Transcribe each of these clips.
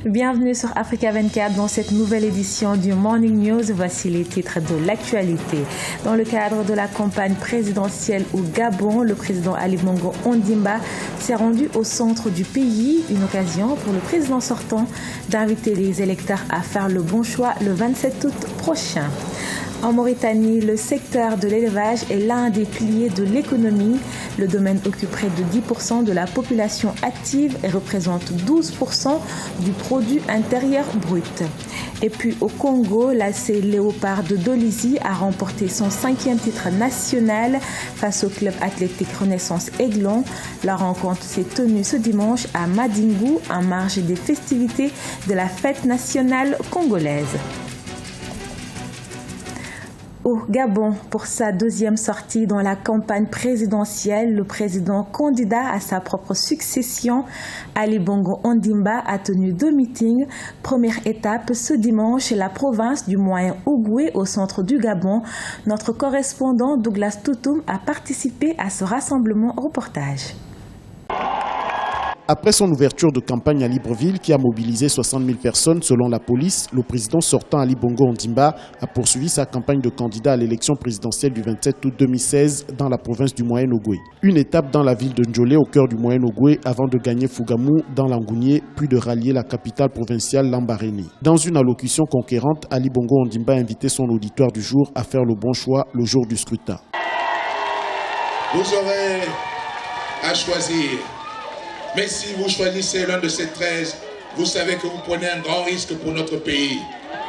Bienvenue sur Africa 24 dans cette nouvelle édition du Morning News. Voici les titres de l'actualité. Dans le cadre de la campagne présidentielle au Gabon, le président Ali Bongo Ondimba s'est rendu au centre du pays, une occasion pour le président sortant d'inviter les électeurs à faire le bon choix le 27 août prochain. En Mauritanie, le secteur de l'élevage est l'un des piliers de l'économie. Le domaine occupe près de 10% de la population active et représente 12% du produit intérieur brut. Et puis au Congo, l'AC Léopard de Dolisie a remporté son 5e titre national face au club athlétique Renaissance Aiglon. La rencontre s'est tenue ce dimanche à Madingu en marge des festivités de la fête nationale congolaise. Au Gabon, pour sa deuxième sortie dans la campagne présidentielle, le président candidat à sa propre succession, Ali Bongo Ondimba, a tenu 2 meetings. Première étape ce dimanche, la province du Moyen-Ogooué au centre du Gabon. Notre correspondant Douglas Toutoum a participé à ce rassemblement reportage. Après son ouverture de campagne à Libreville qui a mobilisé 60 000 personnes selon la police, le président sortant Ali Bongo Ondimba a poursuivi sa campagne de candidat à l'élection présidentielle du 27 août 2016 dans la province du Moyen-Ogooué. Une étape dans la ville de Ndjolé au cœur du Moyen-Ogooué avant de gagner Fougamou dans l'Angounié puis de rallier la capitale provinciale Lambaréné. Dans une allocution conquérante, Ali Bongo Ondimba a invité son auditoire du jour à faire le bon choix le jour du scrutin. Vous aurez à choisir. Mais si vous choisissez l'un de ces 13, vous savez que vous prenez un grand risque pour notre pays.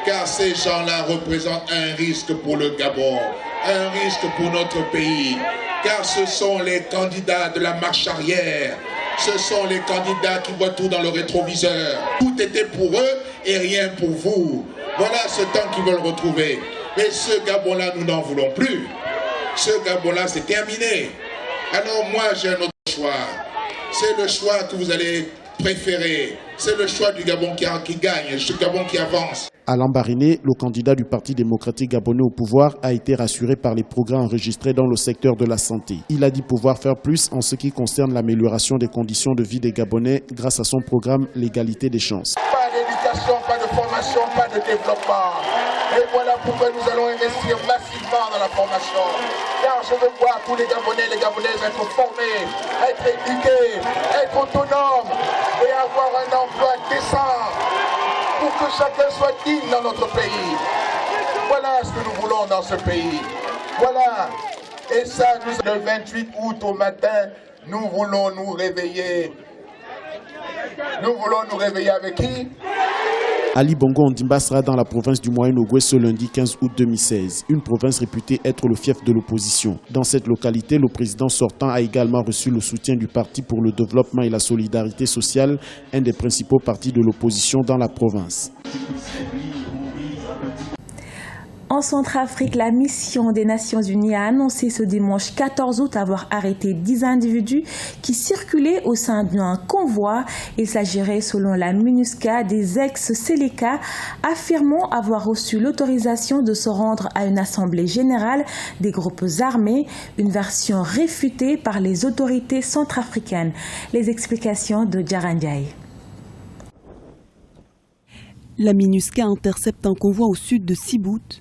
Car ces gens-là représentent un risque pour le Gabon, un risque pour notre pays. Car ce sont les candidats de la marche arrière. Ce sont les candidats qui voient tout dans le rétroviseur. Tout était pour eux et rien pour vous. Voilà ce temps qu'ils veulent retrouver. Mais ce Gabon-là, nous n'en voulons plus. Ce Gabon-là, c'est terminé. Alors moi, j'ai un autre choix. C'est le choix que vous allez préférer. C'est le choix du Gabon qui gagne, ce Gabon qui avance. À Lambaréné, le candidat du Parti démocratique gabonais au pouvoir a été rassuré par les progrès enregistrés dans le secteur de la santé. Il a dit pouvoir faire plus en ce qui concerne l'amélioration des conditions de vie des Gabonais grâce à son programme L'égalité des chances. Pas d'éducation, pas de formation, pas de développement. Et voilà pourquoi nous allons investir massivement dans la formation. Car je veux voir tous les Gabonais, les Gabonaises être formés, être éduqués, être autonomes et avoir un emploi décent pour que chacun soit digne dans notre pays. Voilà ce que nous voulons dans ce pays. Voilà. Et ça, le 28 août au matin, nous voulons nous réveiller. Nous voulons nous réveiller avec qui? Ali Bongo Ondimba sera dans la province du Moyen-Ogooué ce lundi 15 août 2016, une province réputée être le fief de l'opposition. Dans cette localité, le président sortant a également reçu le soutien du Parti pour le développement et la solidarité sociale, un des principaux partis de l'opposition dans la province. En Centrafrique, la mission des Nations Unies a annoncé ce dimanche 14 août avoir arrêté 10 individus qui circulaient au sein d'un convoi. Il s'agirait, selon la MINUSCA, des ex-Seleka, affirmant avoir reçu l'autorisation de se rendre à une assemblée générale des groupes armés, une version réfutée par les autorités centrafricaines. Les explications de Djarandiaï. La MINUSCA intercepte un convoi au sud de Sibout.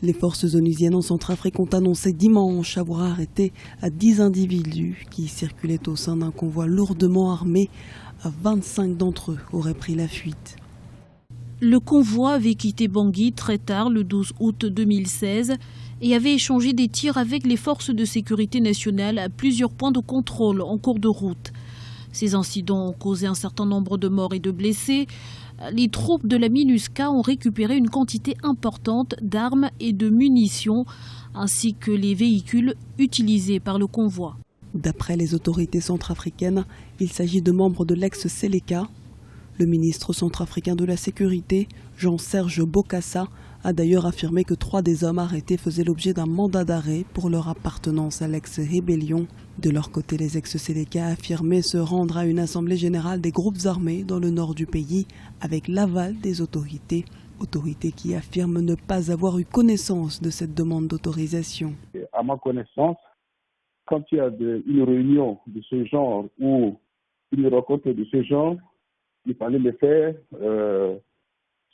Les forces onusiennes en Centrafrique ont annoncé dimanche avoir arrêté 10 individus qui circulaient au sein d'un convoi lourdement armé. 25 d'entre eux auraient pris la fuite. Le convoi avait quitté Bangui très tard, le 12 août 2016, et avait échangé des tirs avec les forces de sécurité nationale à plusieurs points de contrôle en cours de route. Ces incidents ont causé un certain nombre de morts et de blessés. Les troupes de la MINUSCA ont récupéré une quantité importante d'armes et de munitions, ainsi que les véhicules utilisés par le convoi. D'après les autorités centrafricaines, il s'agit de membres de l'ex-Seleka. Le ministre centrafricain de la Sécurité, Jean-Serge Bokassa, a d'ailleurs affirmé que 3 des hommes arrêtés faisaient l'objet d'un mandat d'arrêt pour leur appartenance à l'ex-rébellion. De leur côté, les ex-Seleka affirmaient se rendre à une assemblée générale des groupes armés dans le nord du pays avec l'aval des autorités. Autorités qui affirment ne pas avoir eu connaissance de cette demande d'autorisation. À ma connaissance, quand il y a une réunion de ce genre ou une rencontre de ce genre, il fallait le faire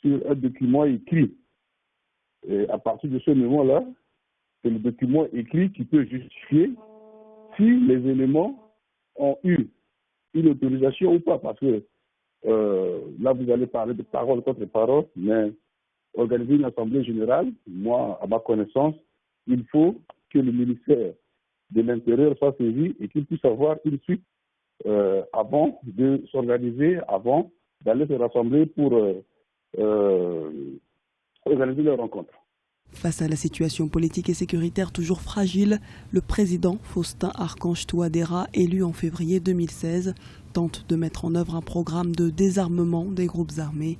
sur un document écrit. Et à partir de ce moment-là, c'est le document écrit qui peut justifier si les éléments ont eu une autorisation ou pas. Parce que là, vous allez parler de parole contre parole, mais organiser une assemblée générale, moi, à ma connaissance, il faut que le ministère de l'Intérieur soit saisi et qu'il puisse avoir une suite avant de s'organiser, avant d'aller se rassembler pour organiser leur rencontre. Face à la situation politique et sécuritaire toujours fragile, le président Faustin Archange Touadéra, élu en février 2016, tente de mettre en œuvre un programme de désarmement des groupes armés.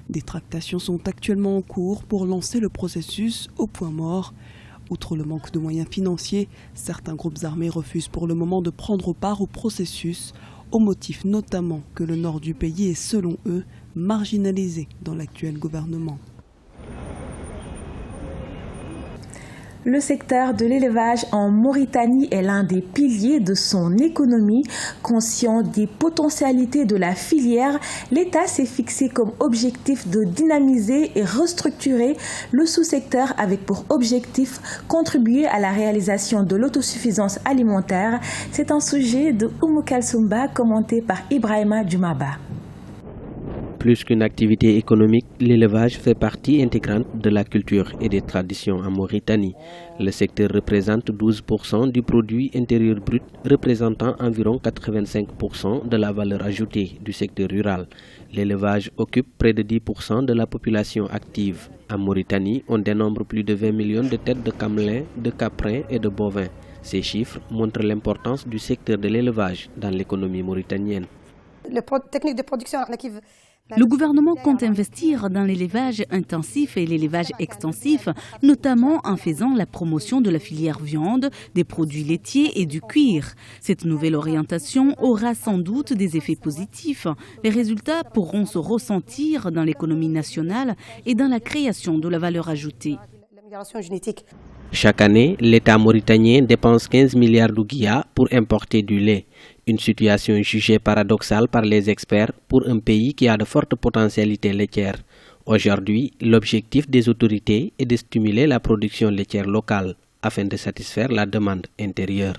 Des tractations sont actuellement en cours pour lancer le processus au point mort. Outre le manque de moyens financiers, certains groupes armés refusent pour le moment de prendre part au processus, au motif notamment que le nord du pays est, selon eux, marginalisé dans l'actuel gouvernement. Le secteur de l'élevage en Mauritanie est l'un des piliers de son économie. Conscient des potentialités de la filière, l'État s'est fixé comme objectif de dynamiser et restructurer le sous-secteur avec pour objectif contribuer à la réalisation de l'autosuffisance alimentaire. C'est un sujet de Oumou Kalsoumba commenté par Ibrahima Djoumaba. Plus qu'une activité économique, l'élevage fait partie intégrante de la culture et des traditions en Mauritanie. Le secteur représente 12% du produit intérieur brut, représentant environ 85% de la valeur ajoutée du secteur rural. L'élevage occupe près de 10% de la population active. En Mauritanie, on dénombre plus de 20 millions de têtes de camelins, de caprins et de bovins. Ces chiffres montrent l'importance du secteur de l'élevage dans l'économie mauritanienne. Le gouvernement compte investir dans l'élevage intensif et l'élevage extensif, notamment en faisant la promotion de la filière viande, des produits laitiers et du cuir. Cette nouvelle orientation aura sans doute des effets positifs. Les résultats pourront se ressentir dans l'économie nationale et dans la création de la valeur ajoutée. Chaque année, l'État mauritanien dépense 15 milliards d'ouguiya pour importer du lait. Une situation jugée paradoxale par les experts pour un pays qui a de fortes potentialités laitières. Aujourd'hui, l'objectif des autorités est de stimuler la production laitière locale afin de satisfaire la demande intérieure.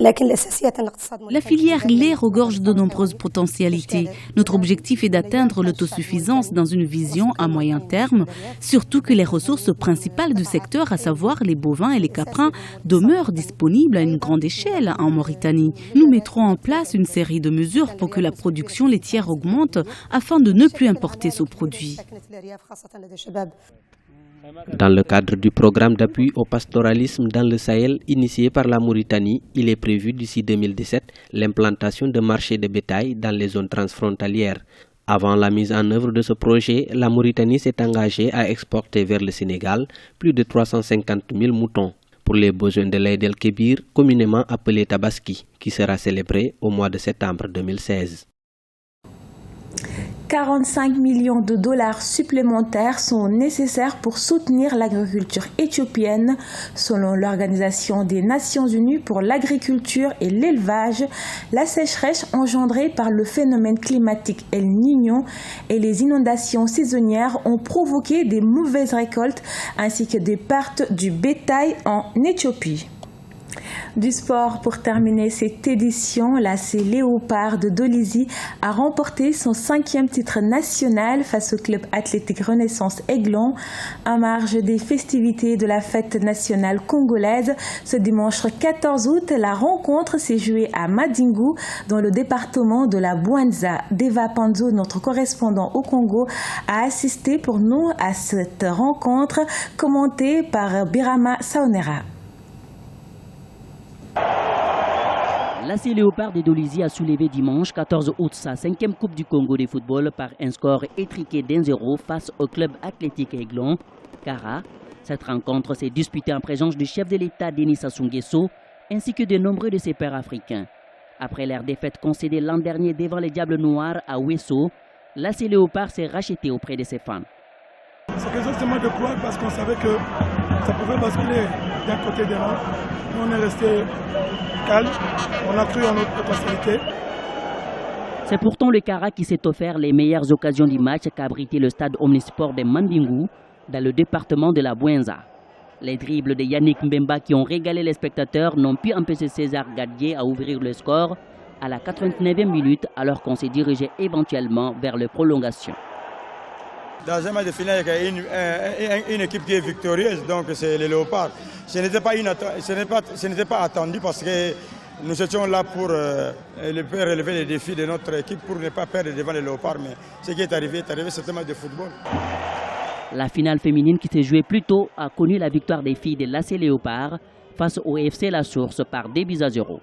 La filière lait regorge de nombreuses potentialités. Notre objectif est d'atteindre l'autosuffisance dans une vision à moyen terme, surtout que les ressources principales du secteur, à savoir les bovins et les caprins, demeurent disponibles à une grande échelle en Mauritanie. Nous mettrons en place une série de mesures pour que la production laitière augmente afin de ne plus importer ce produit. Dans le cadre du programme d'appui au pastoralisme dans le Sahel initié par la Mauritanie, il est prévu d'ici 2017 l'implantation de marchés de bétail dans les zones transfrontalières. Avant la mise en œuvre de ce projet, la Mauritanie s'est engagée à exporter vers le Sénégal plus de 350 000 moutons pour les besoins de l'Aïd el-Kébir, communément appelé Tabaski, qui sera célébré au mois de septembre 2016. 45 millions de dollars supplémentaires sont nécessaires pour soutenir l'agriculture éthiopienne. Selon l'Organisation des Nations Unies pour l'agriculture et l'élevage, la sécheresse engendrée par le phénomène climatique El Niño et les inondations saisonnières ont provoqué des mauvaises récoltes ainsi que des pertes du bétail en Éthiopie. Du sport pour terminer cette édition, l'AC Léopard de Dolisie a remporté son 5e titre national face au club athlétique Renaissance Aiglon. En marge des festivités de la fête nationale congolaise, ce dimanche 14 août, la rencontre s'est jouée à Madingu dans le département de la Bouanza. Deva Panzo, notre correspondant au Congo, a assisté pour nous à cette rencontre commentée par Birama Saonera. L'AC Léopard de Dolisie a soulevé dimanche 14 août sa 5e Coupe du Congo de football par un score étriqué d'1-0 face au club athlétique Aiglon. Kara, cette rencontre s'est disputée en présence du chef de l'État Denis Sassou Nguesso ainsi que de nombreux de ses pairs africains. Après leur défaite concédée l'an dernier devant les Diables Noirs à Ouesso, l'AC Léopard s'est racheté auprès de ses fans. C'est quelque chose de croire parce qu'on savait que ça pouvait basculer d'un côté de l'autre. Nous, on est resté calme, on a cru en notre potentialité. C'est pourtant le Kara qui s'est offert les meilleures occasions du match qu'a abrité le stade Omnisport de Mandingou, dans le département de la Bouenza. Les dribbles de Yannick Mbemba qui ont régalé les spectateurs n'ont pu empêcher César Gadier à ouvrir le score à la 89e minute, alors qu'on s'est dirigé éventuellement vers les prolongations. Dans un match de finale, il y a une équipe qui est victorieuse, donc c'est les Léopards. Ce n'était pas attendu parce que nous étions là pour relever les défis de notre équipe pour ne pas perdre devant les Léopards. Mais ce qui est arrivé, c'est un match de football. La finale féminine qui s'est jouée plus tôt a connu la victoire des filles de l'AC Léopard face au FC La Source par 2-0.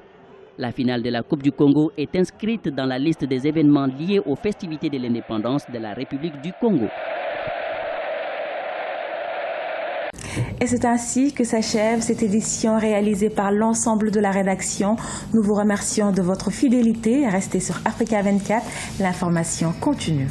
La finale de la Coupe du Congo est inscrite dans la liste des événements liés aux festivités de l'indépendance de la République du Congo. Et c'est ainsi que s'achève cette édition réalisée par l'ensemble de la rédaction. Nous vous remercions de votre fidélité. Restez sur Africa 24, l'information continue.